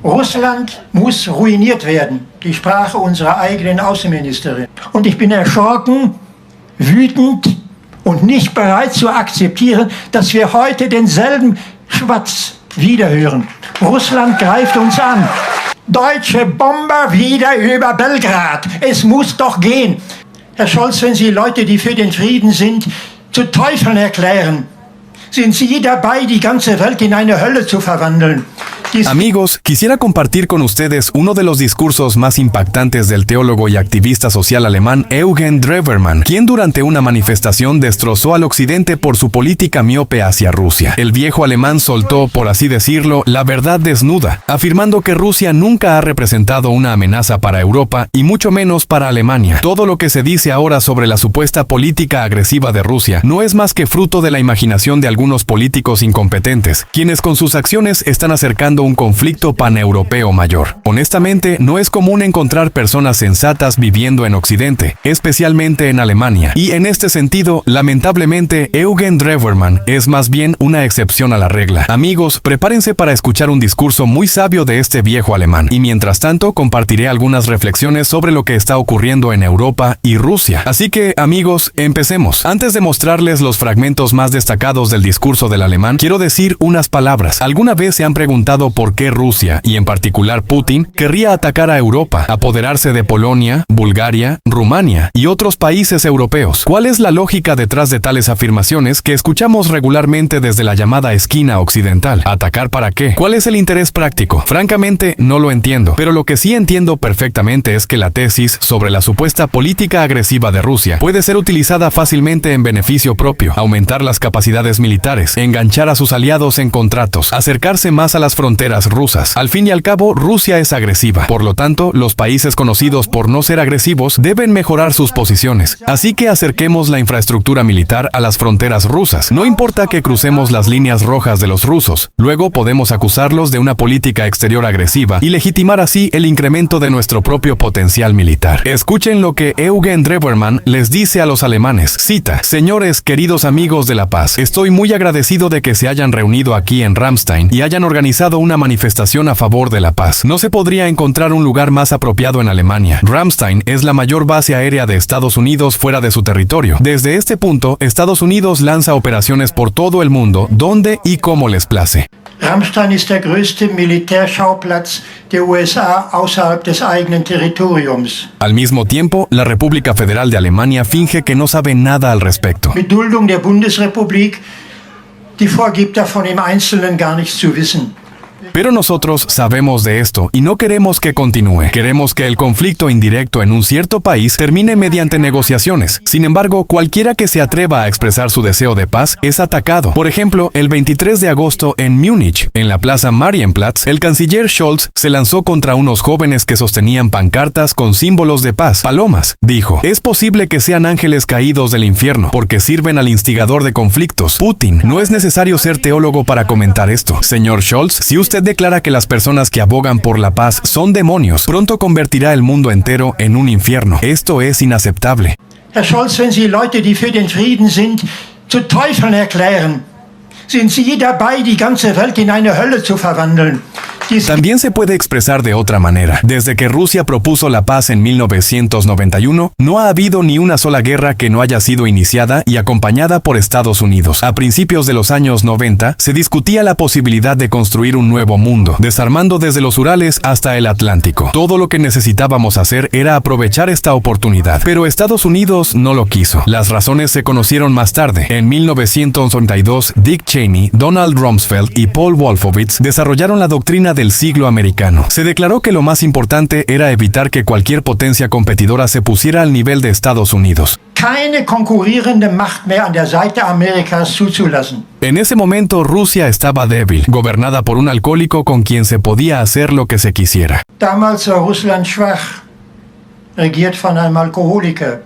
Russland muss ruiniert werden. Die Sprache unserer eigenen Außenministerin. Und ich bin erschrocken, wütend und nicht bereit zu akzeptieren, dass wir heute denselben Schwatz wiederhören. Russland greift uns an. Deutsche Bomber wieder über Belgrad. Es muss doch gehen. Herr Scholz, wenn Sie Leute, die für den Frieden sind, zu Teufeln erklären, sind Sie dabei, die ganze Welt in eine Hölle zu verwandeln. Amigos, quisiera compartir con ustedes uno de los discursos más impactantes del teólogo y activista social alemán Eugen Drewermann, quien durante una manifestación destrozó al occidente por su política miope hacia Rusia. El viejo alemán soltó, por así decirlo, la verdad desnuda, afirmando que Rusia nunca ha representado una amenaza para Europa y mucho menos para Alemania. Todo lo que se dice ahora sobre la supuesta política agresiva de Rusia no es más que fruto de la imaginación de algunos políticos incompetentes, quienes con sus acciones están acercando un conflicto paneuropeo mayor. Honestamente, no es común encontrar personas sensatas viviendo en Occidente, especialmente en Alemania, y en este sentido, lamentablemente, Eugen Drewermann es más bien una excepción a la regla. Amigos, prepárense para escuchar un discurso muy sabio de este viejo alemán, y mientras tanto compartiré algunas reflexiones sobre lo que está ocurriendo en Europa y Rusia. Así que, amigos, empecemos. Antes de mostrarles los fragmentos más destacados del discurso del alemán, quiero decir unas palabras. ¿Alguna vez se han preguntado por qué Rusia, y en particular Putin, querría atacar a Europa, apoderarse de Polonia, Bulgaria, Rumania y otros países europeos? ¿Cuál es la lógica detrás de tales afirmaciones que escuchamos regularmente desde la llamada esquina occidental? ¿Atacar para qué? ¿Cuál es el interés práctico? Francamente, no lo entiendo, pero lo que sí entiendo perfectamente es que la tesis sobre la supuesta política agresiva de Rusia puede ser utilizada fácilmente en beneficio propio, aumentar las capacidades militares, enganchar a sus aliados en contratos, acercarse más a las fronteras rusas. Al fin y al cabo, Rusia es agresiva. Por lo tanto, los países conocidos por no ser agresivos deben mejorar sus posiciones. Así que acerquemos la infraestructura militar a las fronteras rusas. No importa que crucemos las líneas rojas de los rusos. Luego podemos acusarlos de una política exterior agresiva y legitimar así el incremento de nuestro propio potencial militar. Escuchen lo que Eugen Drewermann les dice a los alemanes. Cita: Señores, queridos amigos de la paz, estoy muy agradecido de que se hayan reunido aquí en Ramstein y hayan organizado una manifestación a favor de la paz. No se podría encontrar un lugar más apropiado en Alemania. Ramstein es la mayor base aérea de Estados Unidos fuera de su territorio. Desde este punto, Estados Unidos lanza operaciones por todo el mundo, donde y como les place. Ramstein ist der größte Militärschauplatz der USA außerhalb des eigenen Territoriums. Al mismo tiempo, la República Federal de Alemania finge que no sabe nada al respecto. Mit Duldung der Bundesrepublik, die vorgibt davon im Einzelnen gar nichts zu wissen. Pero nosotros sabemos de esto y no queremos que continúe. Queremos que el conflicto indirecto en un cierto país termine mediante negociaciones. Sin embargo, cualquiera que se atreva a expresar su deseo de paz es atacado. Por ejemplo, el 23 de agosto en Múnich, en la plaza Marienplatz, el canciller Scholz se lanzó contra unos jóvenes que sostenían pancartas con símbolos de paz. Palomas, dijo. Es posible que sean ángeles caídos del infierno, porque sirven al instigador de conflictos, Putin. No es necesario ser teólogo para comentar esto. Señor Scholz, si usted declara que las personas que abogan por la paz son demonios, pronto convertirá el mundo entero en un infierno. Esto es inaceptable. Herr Scholz, wenn Sie Leute, die für den Frieden sind, zu Teufeln erklären, sind Sie dabei, die ganze Welt in eine Hölle zu verwandeln. También se puede expresar de otra manera. Desde que Rusia propuso la paz en 1991, no ha habido ni una sola guerra que no haya sido iniciada y acompañada por Estados Unidos. A principios de los años 90, se discutía la posibilidad de construir un nuevo mundo, desarmando desde los Urales hasta el Atlántico. Todo lo que necesitábamos hacer era aprovechar esta oportunidad. Pero Estados Unidos no lo quiso. Las razones se conocieron más tarde. En 1992, Dick Cheney, Donald Rumsfeld y Paul Wolfowitz desarrollaron la doctrina del siglo americano. Se declaró que lo más importante era evitar que cualquier potencia competidora se pusiera al nivel de Estados Unidos. Keine konkurrierende Macht mehr an der Seite Amerikas zuzulassen. En ese momento Rusia estaba débil, gobernada por un alcohólico con quien se podía hacer lo que se quisiera. Damals war Russland schwach, regiert von einem Alkoholiker,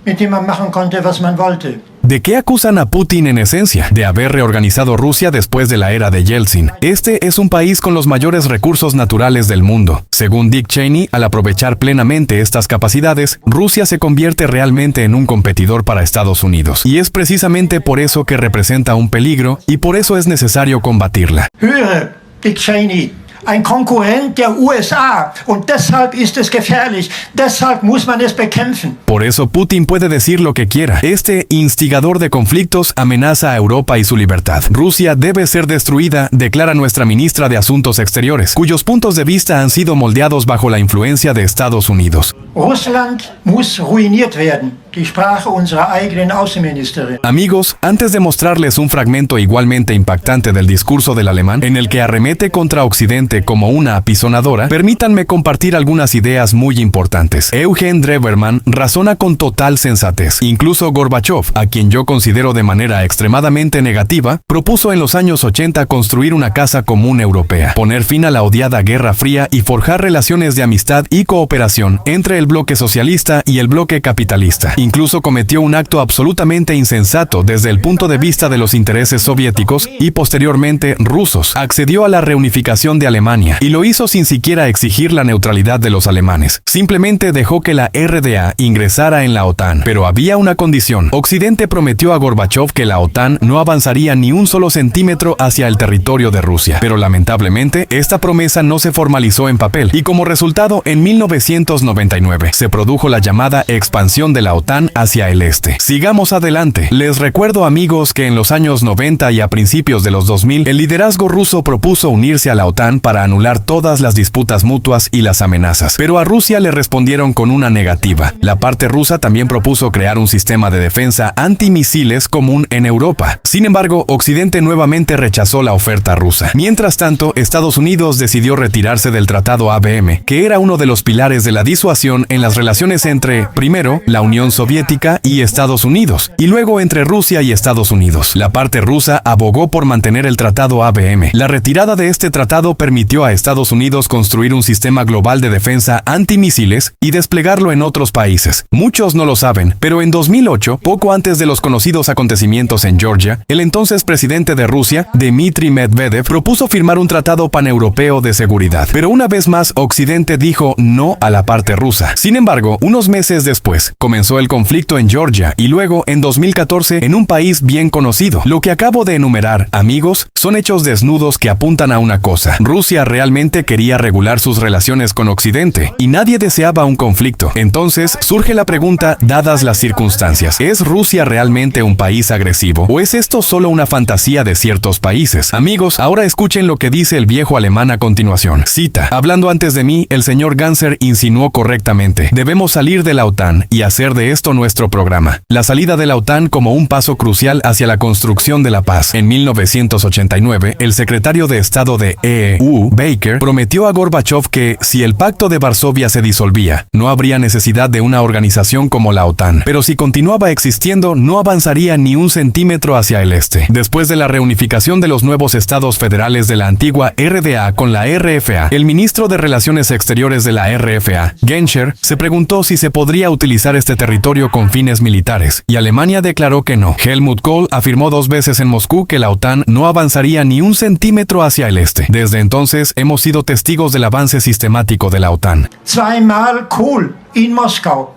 mit dem man machen konnte, was man wollte. ¿De qué acusan a Putin en esencia? De haber reorganizado Rusia después de la era de Yeltsin. Este es un país con los mayores recursos naturales del mundo. Según Dick Cheney, al aprovechar plenamente estas capacidades, Rusia se convierte realmente en un competidor para Estados Unidos. Y es precisamente por eso que representa un peligro y por eso es necesario combatirla. Höre, Dick Cheney, ein Konkurrent der USA und deshalb ist es gefährlich, deshalb muss man es bekämpfen. Por eso Putin puede decir lo que quiera. Este instigador de conflictos amenaza a Europa y su libertad. Rusia debe ser destruida, declara nuestra ministra de Asuntos Exteriores, cuyos puntos de vista han sido moldeados bajo la influencia de Estados Unidos. Russland muss ruiniert werden, die Sprache unserer eigenen Außenministerin. Amigos, antes de mostrarles un fragmento igualmente impactante del discurso del alemán, en el que arremete contra Occidente como una apisonadora, permítanme compartir algunas ideas muy importantes. Eugen Drewermann razona con total sensatez. Incluso Gorbachev, a quien yo considero de manera extremadamente negativa, propuso en los años 80 construir una casa común europea, poner fin a la odiada Guerra Fría y forjar relaciones de amistad y cooperación entre el bloque socialista y el bloque capitalista. Incluso cometió un acto absolutamente insensato desde el punto de vista de los intereses soviéticos y posteriormente rusos. Accedió a la reunificación de Alemania y lo hizo sin siquiera exigir la neutralidad de los alemanes. Simplemente dejó que la RDA ingresara en la OTAN. Pero había una condición. Occidente prometió a Gorbachev que la OTAN no avanzaría ni un solo centímetro hacia el territorio de Rusia. Pero lamentablemente, esta promesa no se formalizó en papel y como resultado, en 1999 se produjo la llamada expansión de la OTAN hacia el este. Sigamos adelante. Les recuerdo, amigos, que en los años 90 y a principios de los 2000, el liderazgo ruso propuso unirse a la OTAN para anular todas las disputas mutuas y las amenazas. Pero a Rusia le respondieron con una negativa. La parte rusa también propuso crear un sistema de defensa antimisiles común en Europa. Sin embargo, Occidente nuevamente rechazó la oferta rusa. Mientras tanto, Estados Unidos decidió retirarse del Tratado ABM, que era uno de los pilares de la disuasión en las relaciones entre, primero, la Unión Soviética y Estados Unidos, y luego entre Rusia y Estados Unidos. La parte rusa abogó por mantener el Tratado ABM. La retirada de este tratado permitió a Estados Unidos construir un sistema global de defensa antimisiles y desplegarlo en otros países. Muchos no lo saben, pero en 2008, poco antes de los conocidos acontecimientos en Georgia, el entonces presidente de Rusia, Dmitry Medvedev, propuso firmar un tratado paneuropeo de seguridad. Pero una vez más, Occidente dijo no a la parte rusa. Sin embargo, unos meses después, comenzó el conflicto en Georgia y luego, en 2014, en un país bien conocido. Lo que acabo de enumerar, amigos, son hechos desnudos que apuntan a una cosa. Rusia realmente quería regular sus relaciones con Occidente y nadie deseaba un conflicto. Entonces, surge la pregunta, dadas las circunstancias, ¿es Rusia realmente un país agresivo o es esto solo una fantasía de ciertos países? Amigos, ahora escuchen lo que dice el viejo alemán a continuación. Cita: hablando antes de mí, el señor Ganser insinuó correctamente: debemos salir de la OTAN y hacer de esto nuestro programa. La salida de la OTAN como un paso crucial hacia la construcción de la paz. En 1989, el secretario de Estado de EU, Baker, prometió a Gorbachev que, si el Pacto de Varsovia se disolvía, no habría necesidad de una organización como la OTAN. Pero si continuaba existiendo, no avanzaría ni un centímetro hacia el este. Después de la reunificación de los nuevos estados federales de la antigua RDA con la RFA, el ministro de Relaciones Exteriores de la RFA, Genscher, se preguntó si se podría utilizar este territorio con fines militares, y Alemania declaró que no. Helmut Kohl afirmó 2 veces en Moscú que la OTAN no avanzaría ni un centímetro hacia el este. Desde entonces, hemos sido testigos del avance sistemático de la OTAN. Zweimal Kohl in Moskau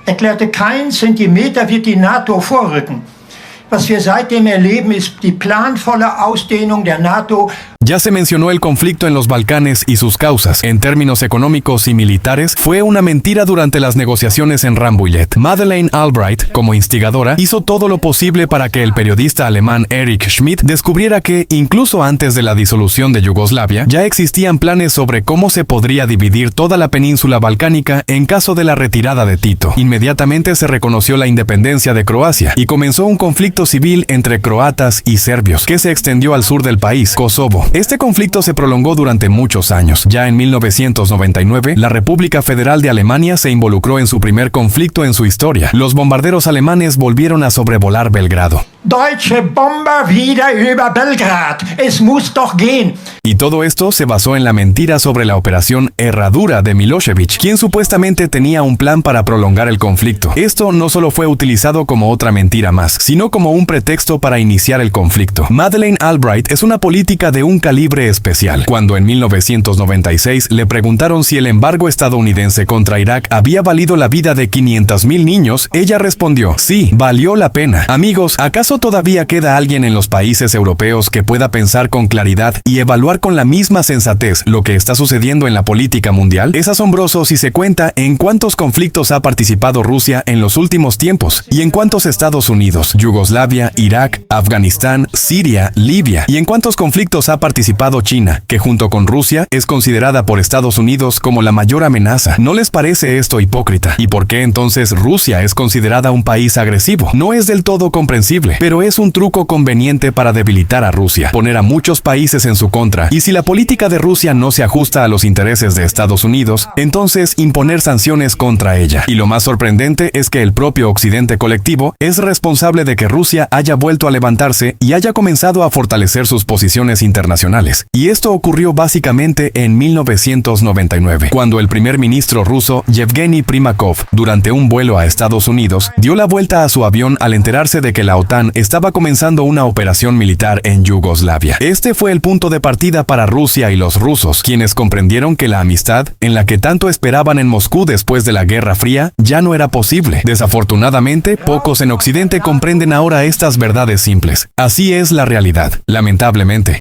erklärte, kein Zentimeter wird die NATO vorrücken. Was wir seitdem erleben, ist die planvolle Ausdehnung der NATO. Ya se mencionó el conflicto en los Balcanes y sus causas. En términos económicos y militares, fue una mentira durante las negociaciones en Rambouillet. Madeleine Albright, como instigadora, hizo todo lo posible para que el periodista alemán Erich Schmidt descubriera que, incluso antes de la disolución de Yugoslavia, ya existían planes sobre cómo se podría dividir toda la península balcánica en caso de la retirada de Tito. Inmediatamente se reconoció la independencia de Croacia y comenzó un conflicto civil entre croatas y serbios, que se extendió al sur del país, Kosovo. Este conflicto se prolongó durante muchos años. Ya en 1999, la República Federal de Alemania se involucró en su primer conflicto en su historia. Los bombarderos alemanes volvieron a sobrevolar Belgrado. Deutsche Bomber wieder über Belgrad. Es muss doch gehen. Y todo esto se basó en la mentira sobre la operación Herradura de Milosevic, quien supuestamente tenía un plan para prolongar el conflicto. Esto no solo fue utilizado como otra mentira más, sino como como un pretexto para iniciar el conflicto. Madeleine Albright es una política de un calibre especial. Cuando en 1996 le preguntaron si el embargo estadounidense contra Irak había valido la vida de 500,000 niños, ella respondió: sí, valió la pena. Amigos, ¿acaso todavía queda alguien en los países europeos que pueda pensar con claridad y evaluar con la misma sensatez lo que está sucediendo en la política mundial? Es asombroso si se cuenta en cuántos conflictos ha participado Rusia en los últimos tiempos y en cuántos Estados Unidos, Yugoslavia, Irak, Afganistán, Siria, Libia, y en cuántos conflictos ha participado China, que junto con Rusia es considerada por Estados Unidos como la mayor amenaza. ¿No les parece esto hipócrita? ¿Y por qué entonces Rusia es considerada un país agresivo? No es del todo comprensible, pero es un truco conveniente para debilitar a Rusia, poner a muchos países en su contra, y si la política de Rusia no se ajusta a los intereses de Estados Unidos, entonces imponer sanciones contra ella. Y lo más sorprendente es que el propio Occidente colectivo es responsable de que Rusia haya vuelto a levantarse y haya comenzado a fortalecer sus posiciones internacionales. Y esto ocurrió básicamente en 1999, cuando el primer ministro ruso Yevgeny Primakov, durante un vuelo a Estados Unidos, dio la vuelta a su avión al enterarse de que la OTAN estaba comenzando una operación militar en Yugoslavia. Este fue el punto de partida para Rusia y los rusos, quienes comprendieron que la amistad, en la que tanto esperaban en Moscú después de la Guerra Fría, ya no era posible. Desafortunadamente, pocos en Occidente comprenden ahora estas verdades simples. Así es la realidad, lamentablemente.